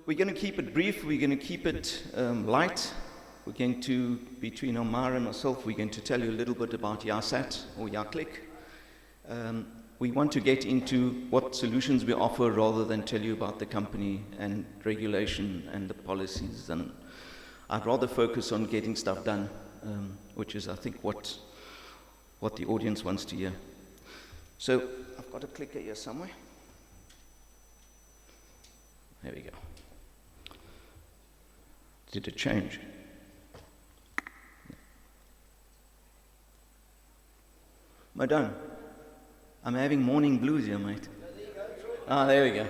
We're going to keep it brief, we're going to keep it light. We're going to, between Amar and myself, we're going to tell you a little bit about Yahclick or Yahclick. We want to get into what solutions we offer rather than tell you about the company and regulation and the policies. And I'd rather focus on getting stuff done, which is, I think, what the audience wants to hear. So I've got a clicker here somewhere. There we go. Did it change? Madam, I'm having morning blues here, mate. Ah, there we go.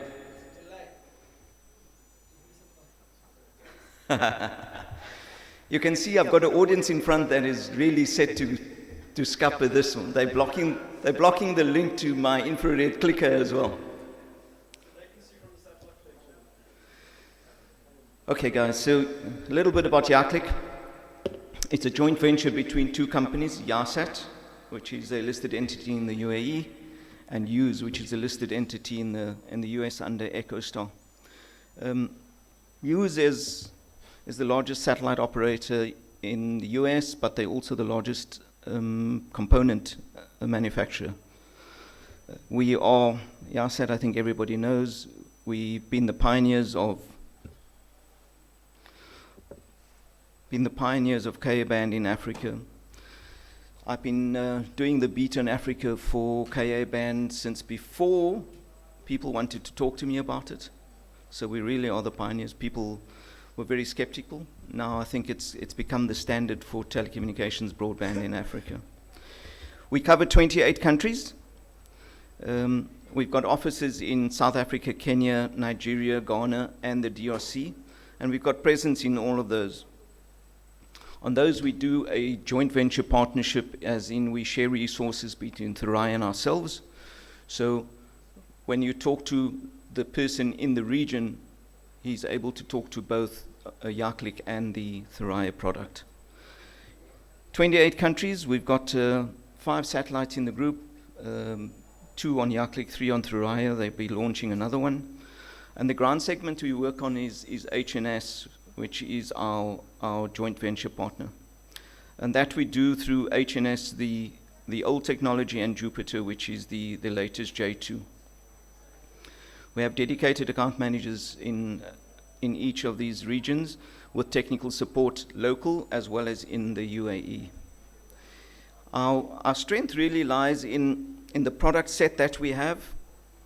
You can see I've got an audience in front that is really set to scupper this one. They're blocking the link to my infrared clicker as well. Okay, guys, so a little bit about Yahclick. It's a joint venture between two companies, Yahsat, which is a listed entity in the UAE, and Use, which is a listed entity in the US under EchoStar. Use is the largest satellite operator in the US, but they're also the largest component manufacturer. We are, Yahsat, I think everybody knows, we've been the pioneers of Ka-band in Africa. I've been doing the beta in Africa for Ka-band since before people wanted to talk to me about it. So we really are the pioneers. People were very skeptical. Now I think it's become the standard for telecommunications broadband in Africa. We cover 28 countries. We've got offices in South Africa, Kenya, Nigeria, Ghana, and the DRC. And we've got presence in all of those. On those, we do a joint venture partnership, as in we share resources between Thuraya and ourselves. So when you talk to the person in the region, he's able to talk to both Yahclick and the Thuraya product. 28 countries, we've got 5 satellites in the group, 2 on Yahclick, 3 on Thuraya. They'll be launching another one. And the ground segment we work on is HNS, which is our joint venture partner. And that we do through HNS, the old technology, and Jupiter, which is the latest J2. We have dedicated account managers in each of these regions with technical support local as well as in the UAE. Our strength really lies in the product set that we have.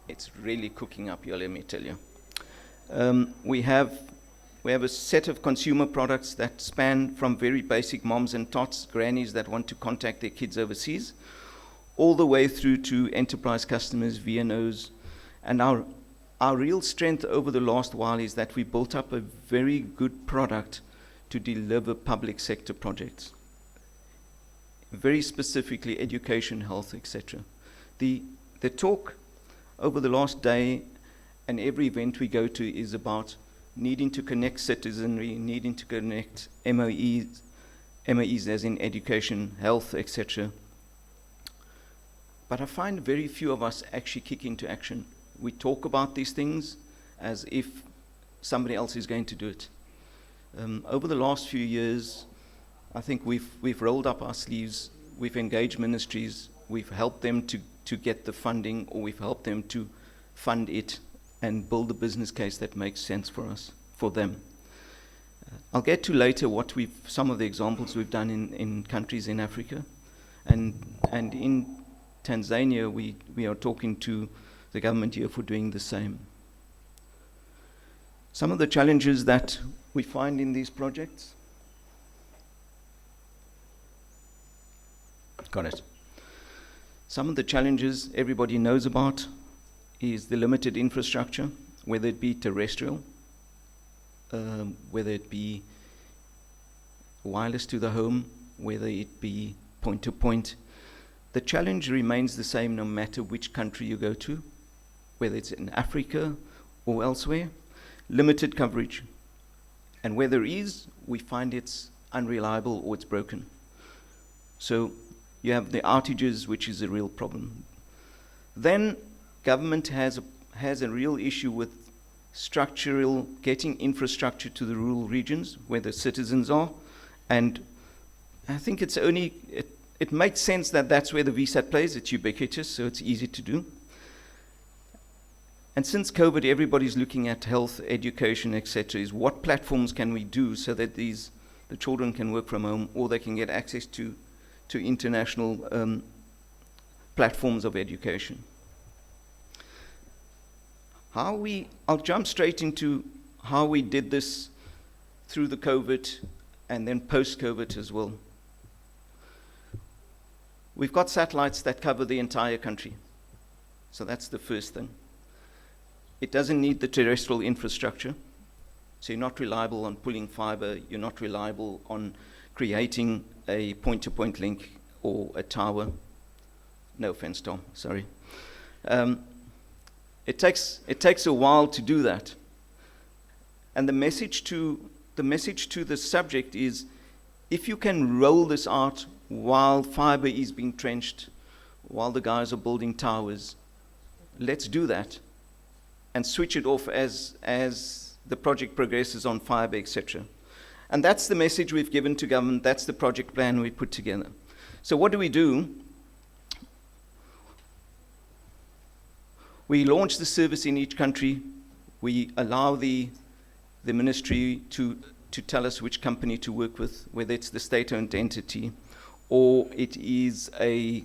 It's really cooking up here, let me tell you. We have a set of consumer products that span from very basic moms and tots, grannies that want to contact their kids overseas, all the way through to enterprise customers, VNOs. And our real strength over the last while is that we built up a very good product to deliver public sector projects, very specifically education, health, etc. The talk over the last day and every event we go to is about needing to connect citizenry, needing to connect MOEs as in education, health, etc. But I find very few of us actually kick into action. We talk about these things as if somebody else is going to do it. Over the last few years, I think we've rolled up our sleeves, we've engaged ministries, we've helped them to get the funding, or we've helped them to fund it and build a business case that makes sense for them. I'll get to later some of the examples we've done in countries in Africa, and in Tanzania we are talking to the government here for doing the same. Some of the challenges that we find in these projects. Got it. Some of the challenges everybody knows about is the limited infrastructure, whether it be terrestrial, whether it be wireless to the home, whether it be point-to-point. The challenge remains the same no matter which country you go to, whether it's in Africa or elsewhere. Limited coverage. And where there is, we find it's unreliable or it's broken. So you have the outages, which is a real problem. Then government has a real issue with getting infrastructure to the rural regions where the citizens are. And I think it makes sense that that's where the VSAT plays. It's ubiquitous, so it's easy to do. And since COVID, everybody's looking at health, education, etc. Is what platforms can we do so that the children can work from home, or they can get access to international platforms of education. I'll jump straight into how we did this through the COVID and then post-COVID as well. We've got satellites that cover the entire country. So that's the first thing. It doesn't need the terrestrial infrastructure. So you're not reliable on pulling fiber. You're not reliable on creating a point-to-point link or a tower. No offense, Tom, sorry. It takes a while to do that. And the message to the subject is, if you can roll this out while fiber is being trenched, while the guys are building towers, let's do that and switch it off as the project progresses on fiber, etc. And that's the message we've given to government. That's the project plan we put together. So what do? We launch the service in each country. We allow the ministry to tell us which company to work with, whether it's the state-owned entity or it is a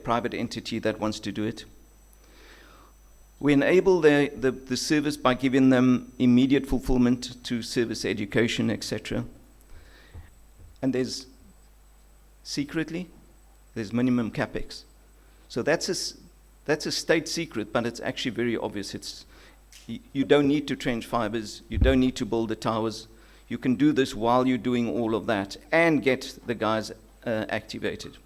private entity that wants to do it. We enable the service by giving them immediate fulfillment to service education, etc. And there's minimum capex. So that's a state secret, but it's actually very obvious. You don't need to trench fibers. You don't need to build the towers. You can do this while you're doing all of that and get the guys activated.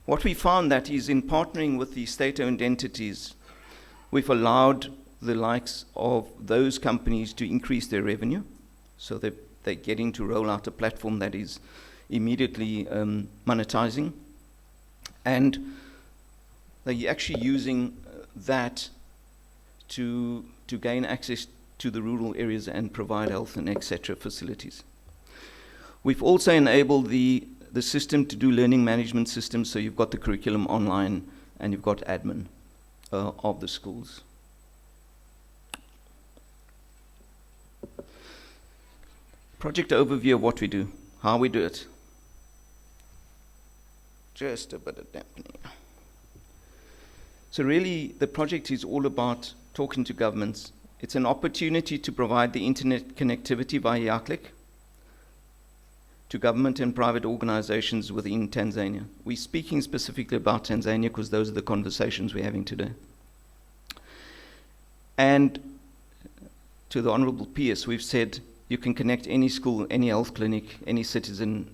What we found that is, in partnering with the state-owned entities, we've allowed the likes of those companies to increase their revenue. So they're getting to roll out a platform that is immediately monetizing. And they're actually using that to gain access to the rural areas and provide health and etc. facilities. We've also enabled the system to do learning management systems, so you've got the curriculum online and you've got admin of the schools. Project overview of what we do, how we do it. Just a bit of dampening. So really, the project is all about talking to governments. It's an opportunity to provide the internet connectivity via Yahclick to government and private organizations within Tanzania. We're speaking specifically about Tanzania because those are the conversations we're having today. And to the Honorable PS, we've said you can connect any school, any health clinic, any citizen,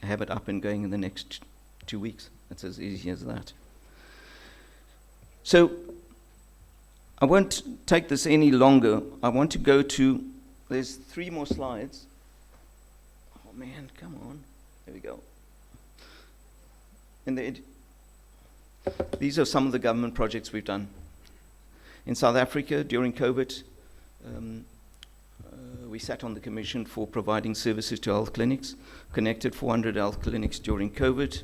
have it up and going in the next 2 weeks. It's as easy as that. So I won't take this any longer. I want to go to, there's 3 more slides. Oh man, come on. There we go. These are some of the government projects we've done. In South Africa, during COVID, we sat on the commission for providing services to health clinics, connected 400 health clinics during COVID.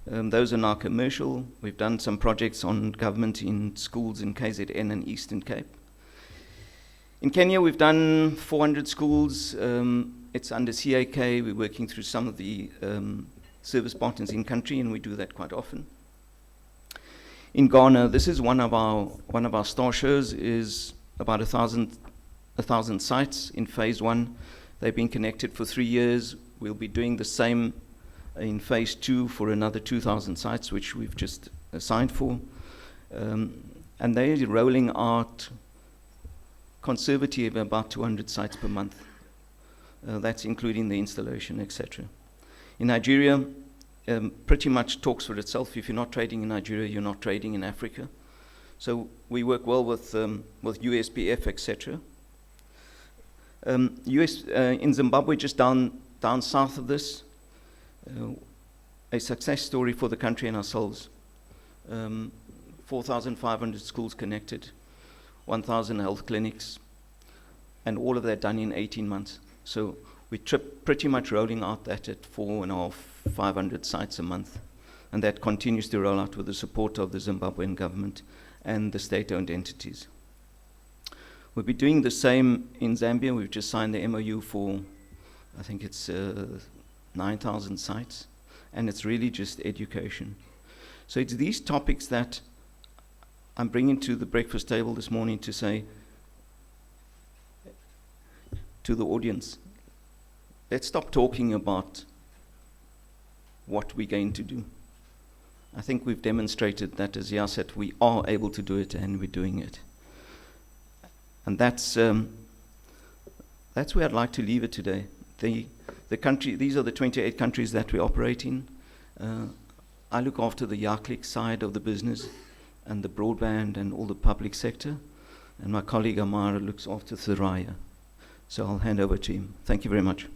Those are now commercial. We've done some projects on government in schools in KZN and Eastern Cape. In Kenya, we've done 400 schools. It's under CAK. We're working through some of the service partners in country, and we do that quite often. In Ghana, this is one of our star shows, is about 1,000 sites in phase 1. They've been connected for 3 years. We'll be doing the same in phase 2 for another 2,000 sites, which we've just signed for. And they're rolling out conservative about 200 sites per month. That's including the installation, etc. In Nigeria, pretty much talks for itself. If you're not trading in Nigeria, you're not trading in Africa. So we work well with USPF, etc. In Zimbabwe, just down south of this, a success story for the country and ourselves. 4,500 schools connected. 1,000 health clinics, and all of that done in 18 months. So we're pretty much rolling out that at 4.5, 500 sites a month. And that continues to roll out with the support of the Zimbabwean government and the state-owned entities. We'll be doing the same in Zambia. We've just signed the MOU for, I think it's 9,000 sites, and it's really just education. So it's these topics that I'm bringing to the breakfast table this morning to say to the audience, let's stop talking about what we're going to do. I think we've demonstrated that, as Yah said, we are able to do it, and we're doing it. And that's where I'd like to leave it today. The country, these are the 28 countries that we operate in. I look after the Yahclick side of the business and the broadband and all the public sector, and my colleague Amar looks after Thuraya. So I'll hand over to him. Thank you very much.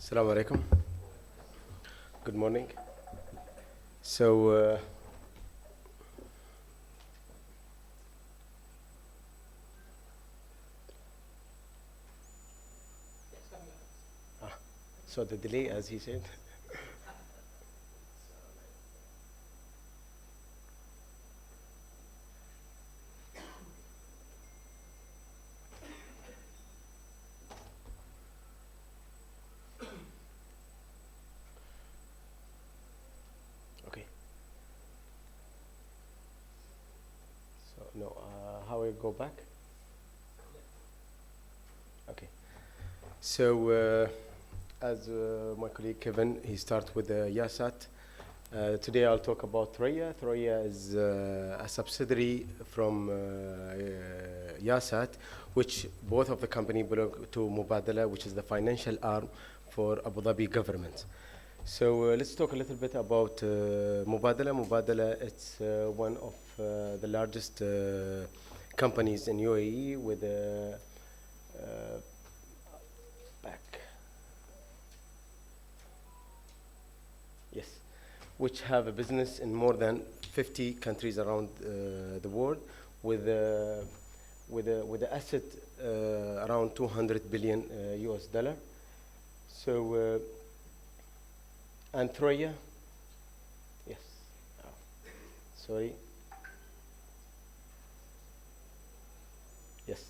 Assalamu alaikum. Good morning. So, so the delay, as he said. Okay. So no, how I go back? Okay. So. As my colleague Kevin, he starts with Yasat. Today I'll talk about Thuraya. Thuraya is a subsidiary from Yasat, which both of the company belong to Mubadala, which is the financial arm for Abu Dhabi government. So let's talk a little bit about Mubadala. Mubadala, it's one of the largest companies in UAE with which have a business in more than 50 countries around the world, with the asset around 200 billion US dollar. So, and Thuraya, yes, sorry, yes.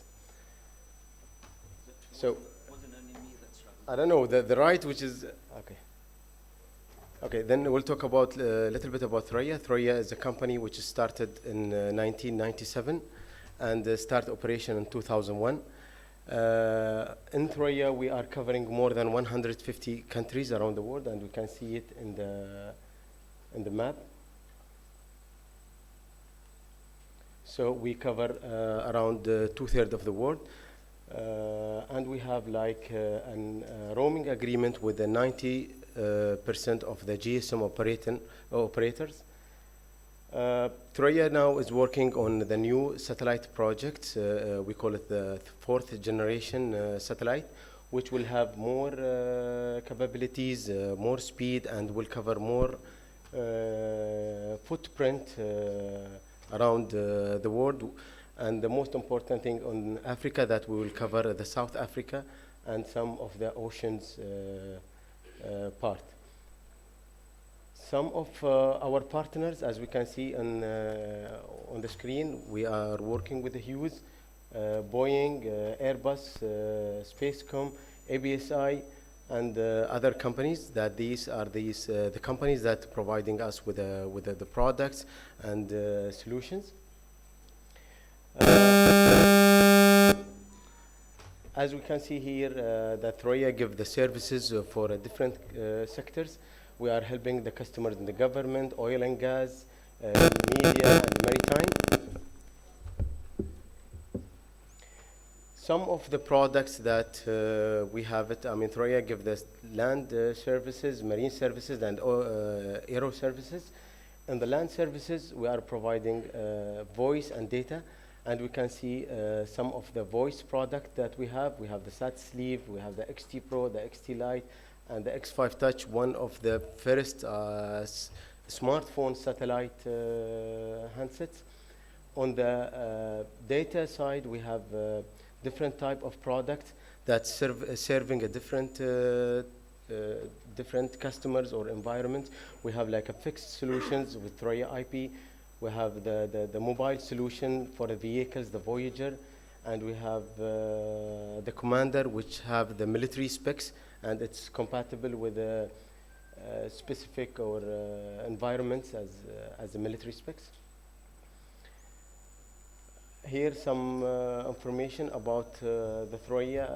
So, I don't know, the right, which is, okay. Okay, then we'll talk about a little bit about Thuraya. Thuraya is a company which started in 1997 and started operation in 2001. In Thuraya, we are covering more than 150 countries around the world, and we can see it in the map. So we cover around 2/3 of the world, and we have like a roaming agreement with the 90% of the GSM operators. Thuraya now is working on the new satellite project. We call it the 4th generation satellite, which will have more capabilities, more speed, and will cover more footprint around the world. And the most important thing on Africa, that we will cover the South Africa and some of the oceans part. Some of our partners, as we can see on the screen, we are working with the Hughes, Boeing, Airbus, Spacecom, ABSI, and other companies. That these are the companies that providing us with the products and solutions. As we can see here, that Thuraya give the services for different sectors. We are helping the customers in the government, oil and gas, media, and maritime. Some of the products that we have it, I mean, Thuraya give the land services, marine services, and aero services. In the land services, we are providing voice and data. And we can see some of the voice product that we have. We have the SAT Sleeve, we have the XT Pro, the XT Lite, and the X5 Touch, one of the first smartphone satellite handsets. On the data side, we have different type of products that serving a different customers or environments. We have like a fixed solutions with Thuraya IP. We have the mobile solution for the vehicles, the Voyager, and we have the Commander, which have the military specs, and it's compatible with specific or environments as the military specs. Here some information about the Thuraya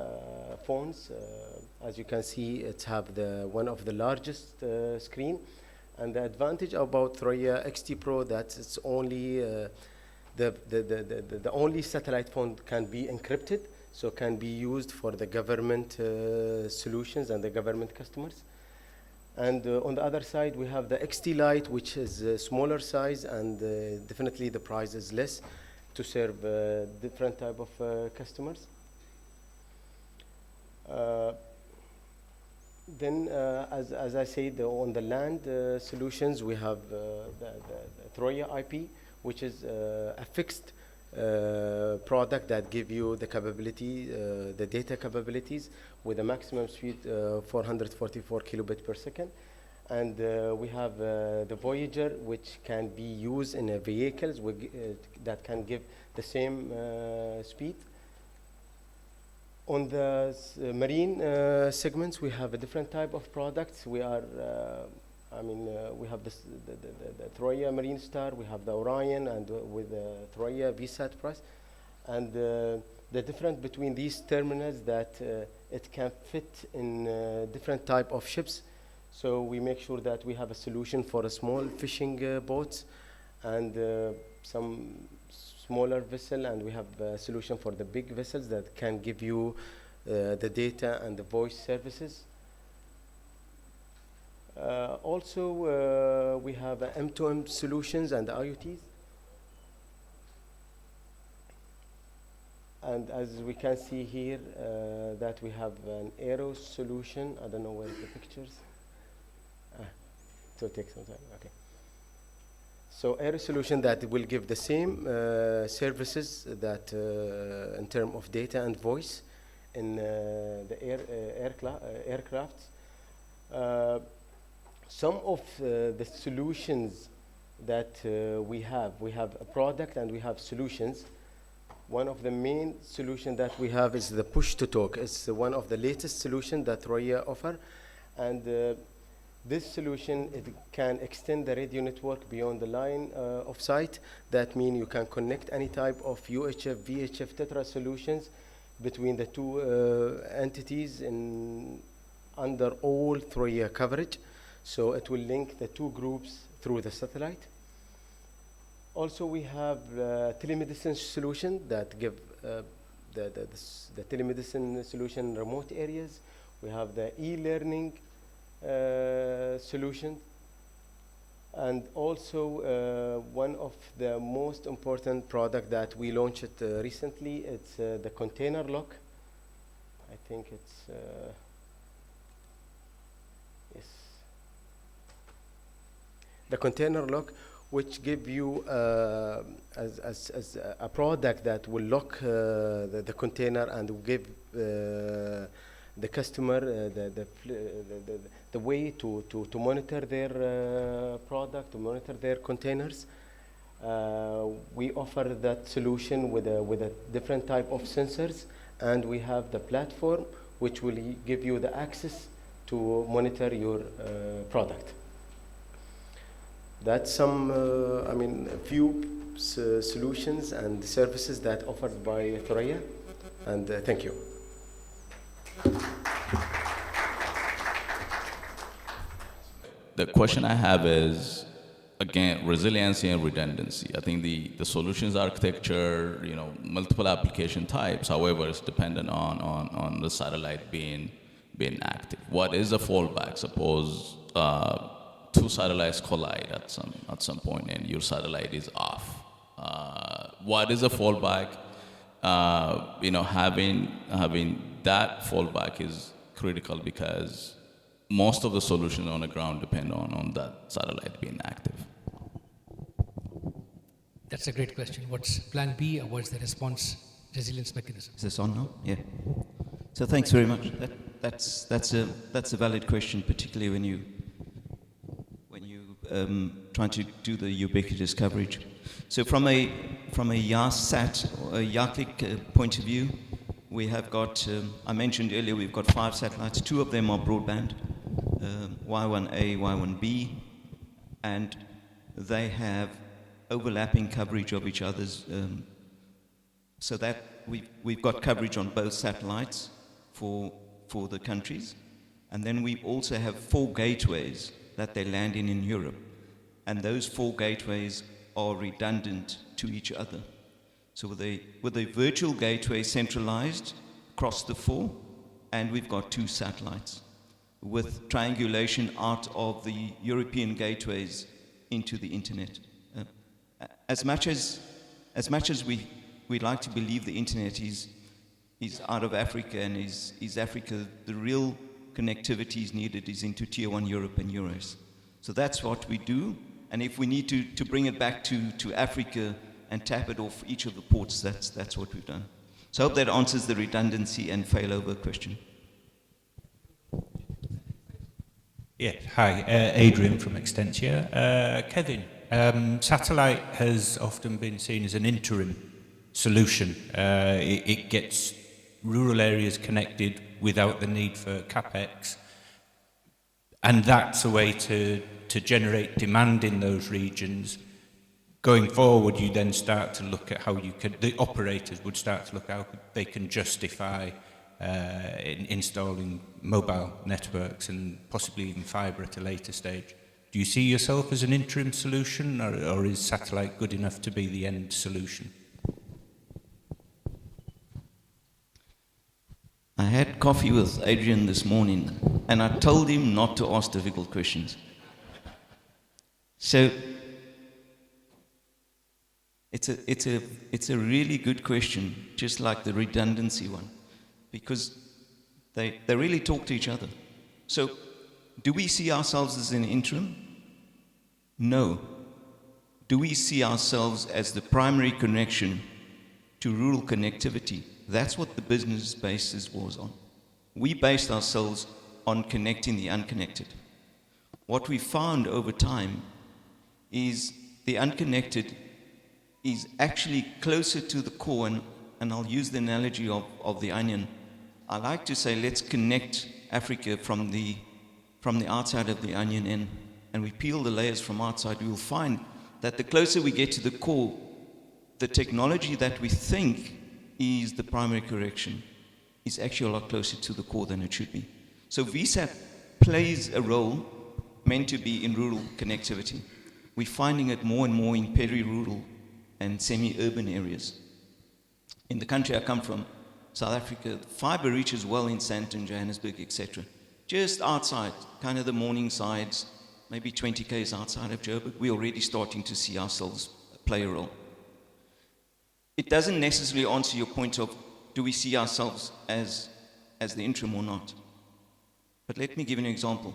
phones. As you can see, it have one of the largest screen, and the advantage about Thuraya XT Pro that it's only the only satellite phone can be encrypted, so can be used for the government solutions and the government customers. And on the other side, we have the XT Lite, which is a smaller size, and definitely the price is less to serve different type of customers. Then, as I said, on the land solutions, we have the Thuraya IP, which is a fixed product that give you the capability, the data capabilities with a maximum speed 444 kilobit per second. And we have the Voyager, which can be used in vehicles that can give the same speed. On the marine segments, we have a different type of products. We are, we have the Thuraya Marine Star, we have the Orion, and with the Thuraya VSAT Plus. And the difference between these terminals that it can fit in different type of ships. So we make sure that we have a solution for a small fishing boats and some smaller vessel, and we have a solution for the big vessels that can give you the data and the voice services. Also, we have M2M solutions and IoTs. And as we can see here, that we have an aero solution. I don't know where the pictures. So take some time, okay. So air solution that will give the same services that in terms of data and voice in the aircrafts. Some of the solutions that we have a product and we have solutions. One of the main solutions that we have is the push-to-talk. It's one of the latest solutions that Thuraya offer, and this solution, it can extend the radio network beyond the line of sight. That means you can connect any type of UHF, VHF, Tetra solutions between the two entities under all Thuraya coverage. So it will link the two groups through the satellite. Also, we have telemedicine solution that give the telemedicine solution in remote areas. We have the e-learning solution, and also one of the most important product that we launched recently, it's the container lock. I think it's yes, the container lock, which give you as a product that will lock the container and will give the customer the way to monitor their product, to monitor their containers. We offer that solution with a different type of sensors, and we have the platform which will give you the access to monitor your product. That's some, a few solutions and services that offered by Thuraya, and thank you. The question I have is, again, resiliency and redundancy. I think the solutions architecture, multiple application types, however, it's dependent on the satellite being active. What is a fallback? Suppose two satellites collide at some point and your satellite is off. What is a fallback? Having that fallback is critical because most of the solutions on the ground depend on that satellite being active. That's a great question. What's plan B, or what's the response resilience mechanism? Is this on now? Yeah. So thanks very much. That's a valid question, particularly when you trying to do the ubiquitous coverage. So from a YASAT or a Yahclick point of view, we have got, I mentioned earlier, we've got 5 satellites. 2 of them are broadband, Y1A, Y1B, and they have overlapping coverage of each other's, so that we've got coverage on both satellites for the countries. And then we also have 4 gateways that they land in Europe. And those 4 gateways are redundant to each other. So with a virtual gateway centralized across the 4, and we've got 2 satellites with triangulation out of the European gateways into the internet. As much as we'd like to believe the internet is out of Africa and is Africa, the real connectivity is needed is into Tier 1 Europe and Euros. So that's what we do. And if we need to bring it back to Africa and tap it off each of the ports, that's what we've done. So I hope that answers the redundancy and failover question. Yeah, hi, Adrian from Extensia. Kevin, satellite has often been seen as an interim solution. It gets rural areas connected without the need for capex, and that's a way to generate demand in those regions. Going forward, you then start to look at how the operators would start to look how they can justify installing mobile networks and possibly even fibre at a later stage. Do you see yourself as an interim solution, or is satellite good enough to be the end solution? I had coffee with Adrian this morning, and I told him not to ask difficult questions. So it's a really good question, just like the redundancy one, because they really talk to each other. So do we see ourselves as an interim? No. Do we see ourselves as the primary connection to rural connectivity? That's what the business basis was on. We based ourselves on connecting the unconnected. What we found over time is the unconnected is actually closer to the core, and I'll use the analogy of the onion. I like to say, let's connect Africa from the outside of the onion in, and we peel the layers from outside. We will find that the closer we get to the core, the technology that we think is the primary correction is actually a lot closer to the core than it should be. So VSAT plays a role meant to be in rural connectivity. We're finding it more and more in peri-rural and semi-urban areas. In the country I come from, South Africa, fibre reaches well in Sandton, Johannesburg, etc. Just outside, kind of the morning sides, maybe 20 k's outside of Joburg, we're already starting to see ourselves play a role. It doesn't necessarily answer your point of, do we see ourselves as the interim or not? But let me give you an example.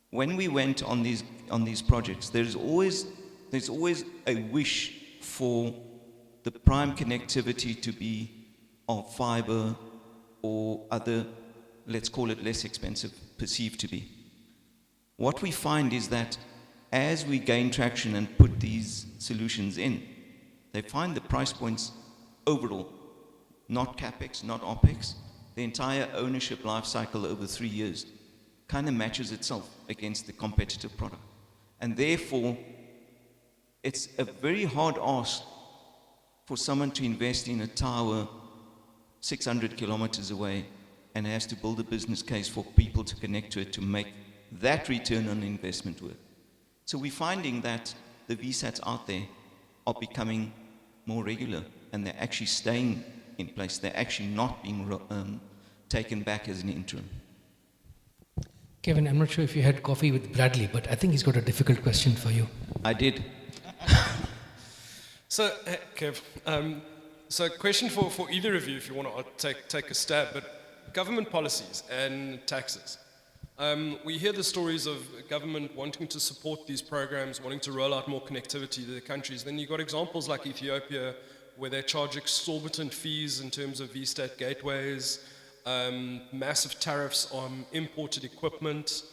When we went on these projects, there's always a wish for the prime connectivity to be of fiber or other, let's call it less expensive, perceived to be. What we find is that as we gain traction and put these solutions in, they find the price points overall, not capex, not opex, the entire ownership life cycle over 3 years kind of matches itself against the competitive product. And therefore, it's a very hard ask for someone to invest in a tower 600 kilometers away and has to build a business case for people to connect to it to make that return on investment work. So we're finding that the VSATs out there are becoming more regular, and they're actually staying in place. They're actually not being taken back as an interim. Kevin, I'm not sure if you had coffee with Bradley, but I think he's got a difficult question for you. I did. So, Kev, so question for either of you, if you want to take a stab, but government policies and taxes. We hear the stories of government wanting to support these programs, wanting to roll out more connectivity to the countries. Then you've got examples like Ethiopia, where they charge exorbitant fees in terms of VSTAT gateways, massive tariffs on imported equipment.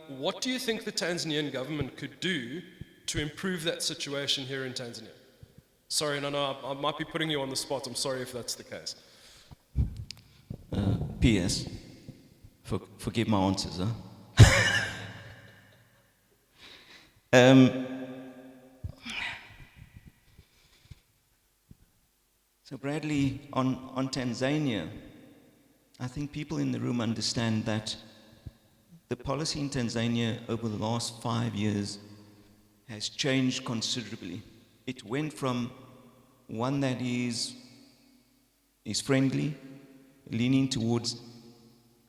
What do you think the Tanzanian government could do to improve that situation here in Tanzania? Sorry, no, I might be putting you on the spot. I'm sorry if that's the case. P.S. Forgive my answers, huh? So Bradley, on Tanzania, I think people in the room understand that the policy in Tanzania over the last 5 years has changed considerably. It went from one that is friendly, leaning towards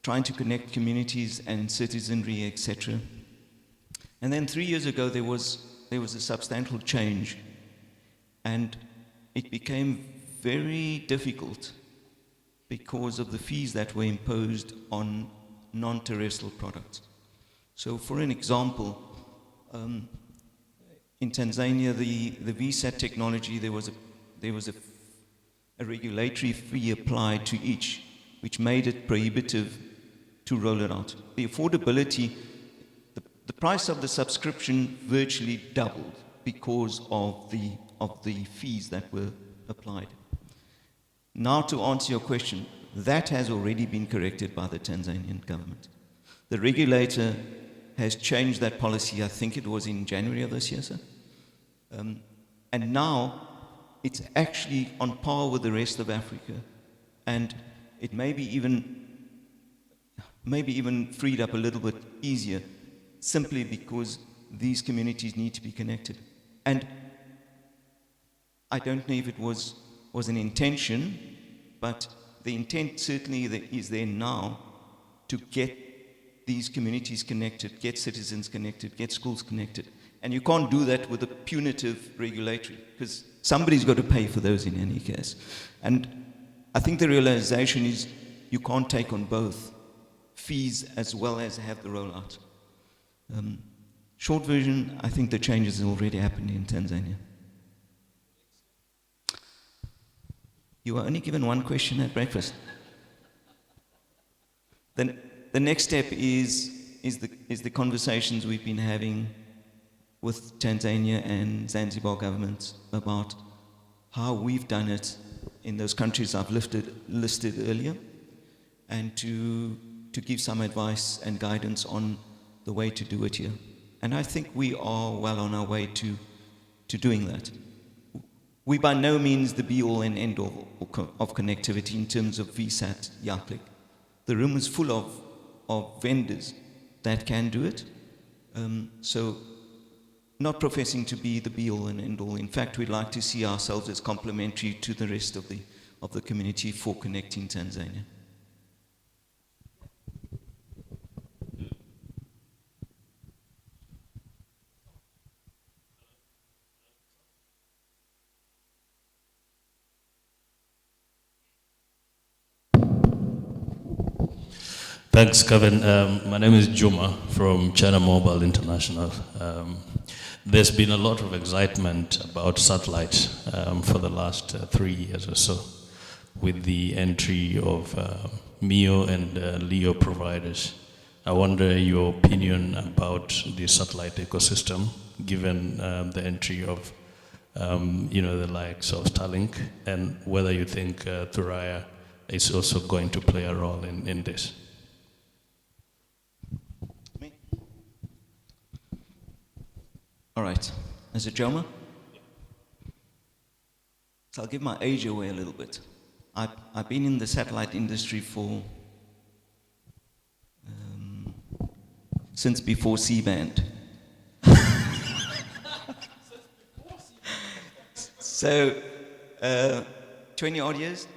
trying to connect communities and citizenry, etc. And then 3 years ago, there was a substantial change, and it became very difficult because of the fees that were imposed on non-terrestrial products. So for an example, in Tanzania, the VSAT technology, there was a regulatory fee applied to each, which made it prohibitive to roll it out. The affordability, the price of the subscription virtually doubled because of the fees that were applied. Now to answer your question, that has already been corrected by the Tanzanian government. The regulator has changed that policy, I think it was in January of this year, sir. And now it's actually on par with the rest of Africa, and it may be even freed up a little bit easier, simply because these communities need to be connected. And I don't know if it was an intention, but the intent certainly is there now to get these communities connected, get citizens connected, get schools connected. And you can't do that with a punitive regulatory, because somebody's got to pay for those in any case. And I think the realization is you can't take on both fees as well as have the rollout. Short version, I think the changes have already happened in Tanzania. You were only given one question at breakfast. Then the next step is the conversations we've been having with Tanzania and Zanzibar governments about how we've done it in those countries I've listed earlier, and to give some advice and guidance on the way to do it here. And I think we are well on our way to doing that. We by no means the be-all and end-all of connectivity in terms of VSAT, Yahclick. The room is full of vendors that can do it. So not professing to be the be-all and end-all. In fact, we'd like to see ourselves as complementary to the rest of the community for connecting Tanzania. Thanks, Kevin. My name is Juma from China Mobile International. There's been a lot of excitement about satellite for the last 3 years or so, with the entry of MEO and LEO providers. I wonder your opinion about the satellite ecosystem, given the entry of the likes of Starlink, and whether you think Thuraya is also going to play a role in this. All right. Is it Joma? So I'll give my age away a little bit. I've been in the satellite industry for since before C-band. So 20 odd years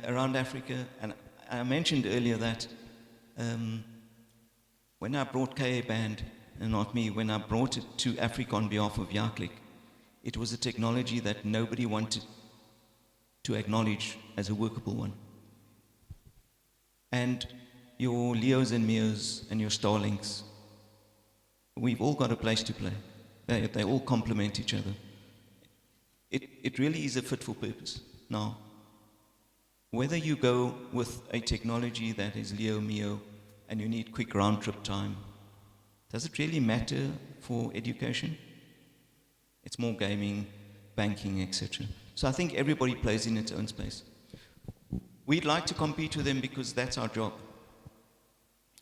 around Africa, and I mentioned earlier that when I brought Ka-band, and not me, when I brought it to Africa on behalf of Yahclick, it was a technology that nobody wanted to acknowledge as a workable one. And your Leos and Meos and your Starlinks, we've all got a place to play. They all complement each other. It really is a fit for purpose. Now, whether you go with a technology that is Leo, Meo, and you need quick round-trip time, does it really matter for education? It's more gaming, banking, etc. So I think everybody plays in its own space. We'd like to compete with them because that's our job.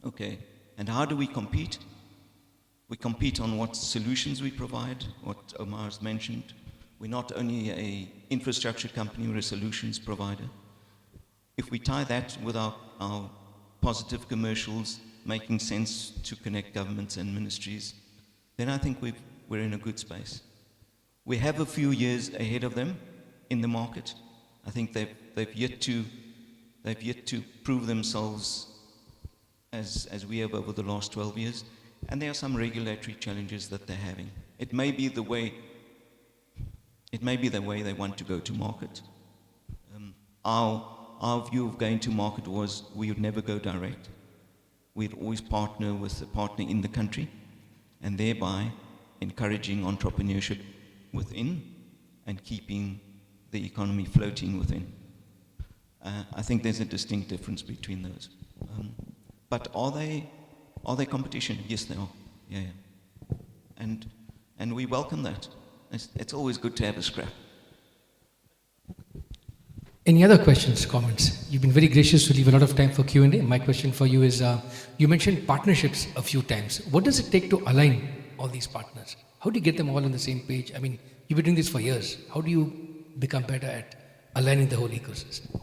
Okay, and how do we compete? We compete on what solutions we provide, what Amar's mentioned. We're not only an infrastructure company, we're a solutions provider. If we tie that with our positive commercials, making sense to connect governments and ministries, then I think we're in a good space. We have a few years ahead of them in the market. I think they've yet to prove themselves as we have over the last 12 years. And there are some regulatory challenges that they're having. It may be the way they want to go to market. Our view of going to market was we would never go direct. We'd always partner with a partner in the country, and thereby encouraging entrepreneurship within and keeping the economy floating within. I think there's a distinct difference between those. But are they competition? Yes, they are. Yeah. And we welcome that. It's always good to have a scrap. Any other questions, comments? You've been very gracious to leave a lot of time for Q&A. My question for you is, you mentioned partnerships a few times. What does it take to align all these partners? How do you get them all on the same page? I mean, you've been doing this for years. How do you become better at aligning the whole ecosystem?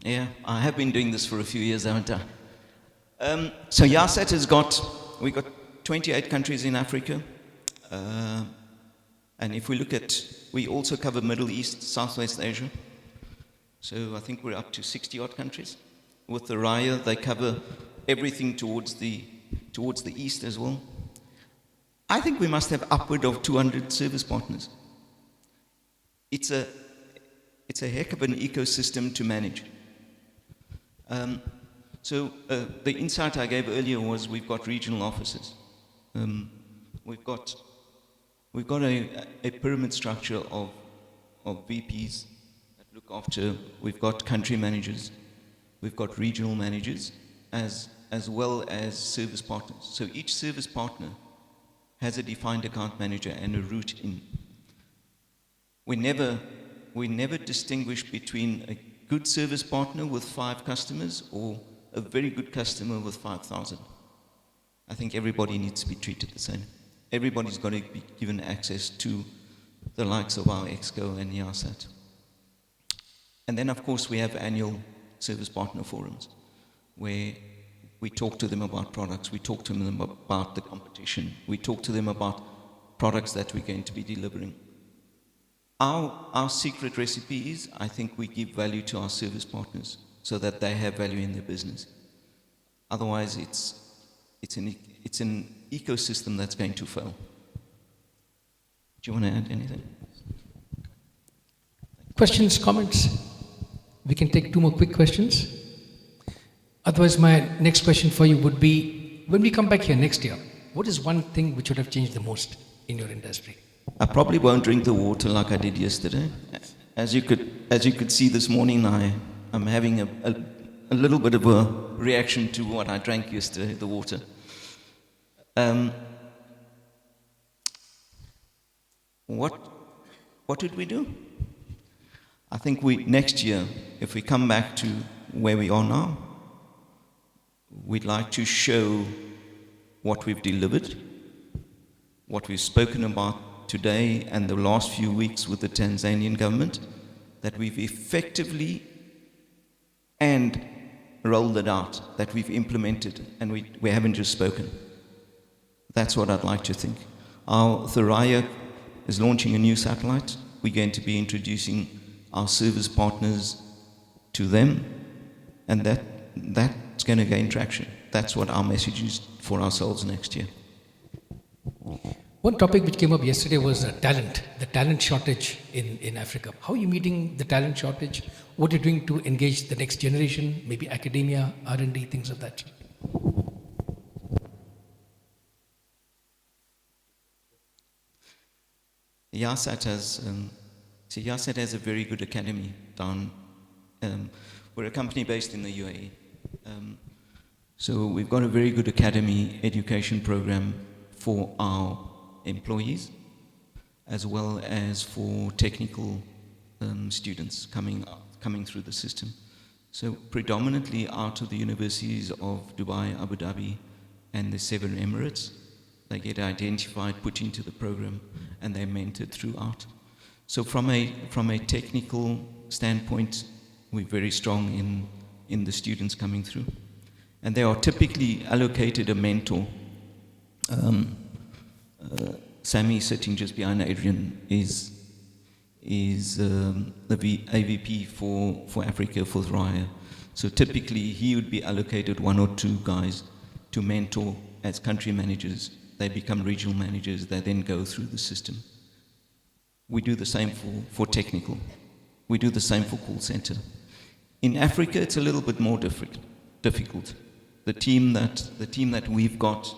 Yeah, I have been doing this for a few years, haven't I? So YASAT we've got 28 countries in Africa. And if we look at, we also cover Middle East, Southwest Asia. So I think we're up to 60 odd countries. With Thuraya, they cover everything towards the east as well. I think we must have upward of 200 service partners. It's a heck of an ecosystem to manage. So the insight I gave earlier was we've got regional offices. We've got a pyramid structure of VPs that look after. We've got country managers. We've got regional managers as well as service partners. So each service partner has a defined account manager and a route in. We never distinguish between a good service partner with 5 customers or a very good customer with 5,000. I think everybody needs to be treated the same. Everybody's got to be given access to the likes of our EXCO and YASAT. And then, of course, we have annual service partner forums where we talk to them about products, we talk to them about the competition, we talk to them about products that we're going to be delivering. Our secret recipe is, I think we give value to our service partners so that they have value in their business. Otherwise, it's an ecosystem that's going to fail. Do you want to add anything? Questions, comments? We can take 2 more quick questions. Otherwise, my next question for you would be, when we come back here next year, what is one thing which would have changed the most in your industry? I probably won't drink the water like I did yesterday. As you could see this morning, I'm having a little bit of a reaction to what I drank yesterday, the water. What did we do? I think next year, if we come back to where we are now, we'd like to show what we've delivered, what we've spoken about today and the last few weeks with the Tanzanian government, that we've effectively and rolled it out, that we've implemented, and we haven't just spoken. That's what I'd like to think. Our Thuraya is launching a new satellite. We're going to be introducing our service partners to them, and that's going to gain traction. That's what our message is for ourselves next year. One topic which came up yesterday was talent, the talent shortage in Africa. How are you meeting the talent shortage? What are you doing to engage the next generation, maybe academia, R&D, things of that? Yahclick has a very good academy down. We're a company based in the UAE. So we've got a very good academy education program for our employees, as well as for technical students coming through the system. So predominantly out of the universities of Dubai, Abu Dhabi, and the 7 Emirates, they get identified, put into the program, and they're mentored throughout. So from a technical standpoint, we're very strong in the students coming through. And they are typically allocated a mentor. Sammy, sitting just behind Adrian, is the AVP for Africa for Thuraya. So typically he would be allocated 1 or 2 guys to mentor as country managers. They become regional managers. They then go through the system. We do the same for technical. We do the same for call center. In Africa, it's a little bit more difficult. The team that we've got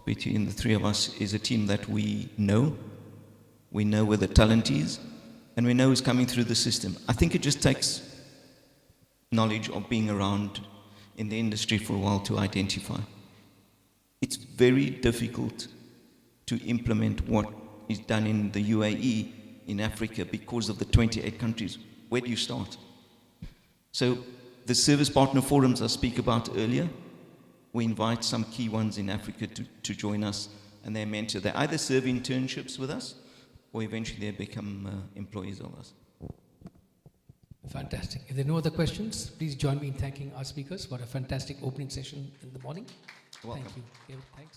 between the 3 of us is a team that we know. We know where the talent is, and we know who's coming through the system. I think it just takes knowledge of being around in the industry for a while to identify. It's very difficult to implement what is done in the UAE in Africa because of the 28 countries. Where do you start? So the service partner forums I speak about earlier, we invite some key ones in Africa to join us, and they mentor. They either serve internships with us, or eventually they become employees of us. Fantastic. If there are no other questions, please join me in thanking our speakers for a fantastic opening session in the morning. Welcome. Thank you. David, thank you.